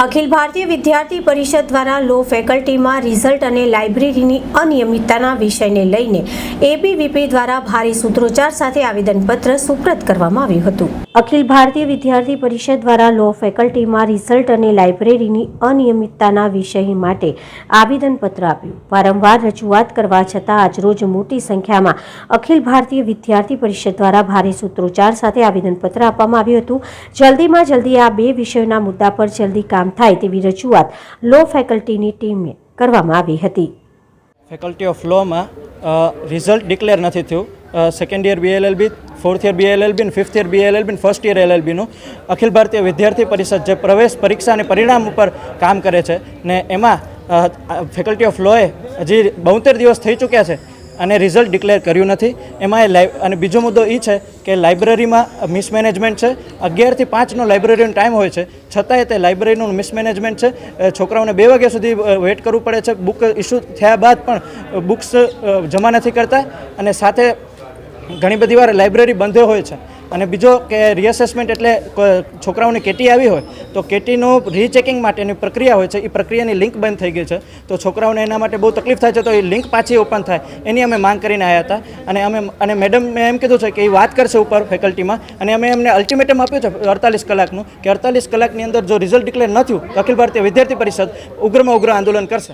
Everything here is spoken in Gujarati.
અખિલ ભારતીય વિદ્યાર્થી પરિષદ દ્વારા લો ફેકલ્ટીમાં રિઝલ્ટ અને લાઇબ્રેરીની અનિયમિતતાના વિષયને લઈને એબીવીપી દ્વારા ભારે સૂત્રોચ્ચાર સાથે આવેદનપત્ર સુપ્રત કરવામાં આવ્યું હતું। અખિલ ભારતીય વિદ્યાર્થી પરિષદ દ્વારા લો ફેકલ્ટીમાં રિઝલ્ટ અને લાઇબ્રેરીની અનિયમિતતાના વિષય માટે આવેદનપત્ર આપ્યું। વારંવાર રજૂઆત કરવા છતાં આજરોજ મોટી સંખ્યામાં અખિલ ભારતીય વિદ્યાર્થી પરિષદ દ્વારા ભારે સૂત્રોચ્ચાર સાથે આવેદનપત્ર આપવામાં આવ્યું હતું। જલ્દીમાં જલ્દી આ બે વિષયોના મુદ્દા પર જલ્દી કામ થાય તેવી રજૂઆત લો ફેકલ્ટીની ટીમને કરવામાં આવી હતી। ફેકલ્ટી ઓફ લોમાં રિઝલ્ટ ડિક્લેર નથી થયું। Second year BLLB, fourth year BLLB અને ફિફ્થ યર BLLB અને ફર્સ્ટ યર LLBનું અખિલ ભારતીય વિદ્યાર્થી પરિષદ જે પ્રવેશ પરીક્ષા અને પરિણામ ઉપર કામ કરે છે ને એમાં ફેકલ્ટી ઓફ લોએ હજી 72 દિવસ થઈ ચૂક્યા છે અને રિઝલ્ટ ડિક્લેર કર્યું નથી। એમાં અને બીજો મુદ્દો એ છે કે લાઇબ્રેરીમાં મિસમેનેજમેન્ટ છે। 11 થી 5નો લાઇબ્રેરીનો ટાઈમ હોય છે, છતાંય તે લાઇબ્રેરીનું મિસમેનેજમેન્ટ છે। છોકરાઓને 2 વાગ્યા સુધી વેઇટ કરવું પડે છે। બુક ઇસ્યુ થયા બાદ પણ બુક્સ જમા નથી કરતા અને સાથે ઘણી બધી વાર લાઇબ્રેરી બંધ હોય છે। અને બીજો કે રીઅસેસમેન્ટ એટલે છોકરાઓની કેટી આવી હોય તો કેટીનું રીચેકિંગ માટેની પ્રક્રિયા હોય છે, એ પ્રક્રિયાની લિંક બંધ થઈ ગઈ છે તો છોકરાઓને એના માટે બહુ તકલીફ થાય છે। તો એ લિંક પાછી ઓપન થાય એની અમે માંગ કરીને આવ્યા હતા અને મેડમે એમ કીધું છે કે એ વાત કરશે ઉપર ફેકલ્ટીમાં અને અમે એમને અલ્ટિમેટમ આપ્યું છે 48 કલાકનું કે 48 કલાકની અંદર જો રિઝલ્ટ ડિક્લેર ન થયું તો અખિલ ભારતીય વિદ્યાર્થી પરિષદ ઉગ્રમાં ઉગ્ર આંદોલન કરશે।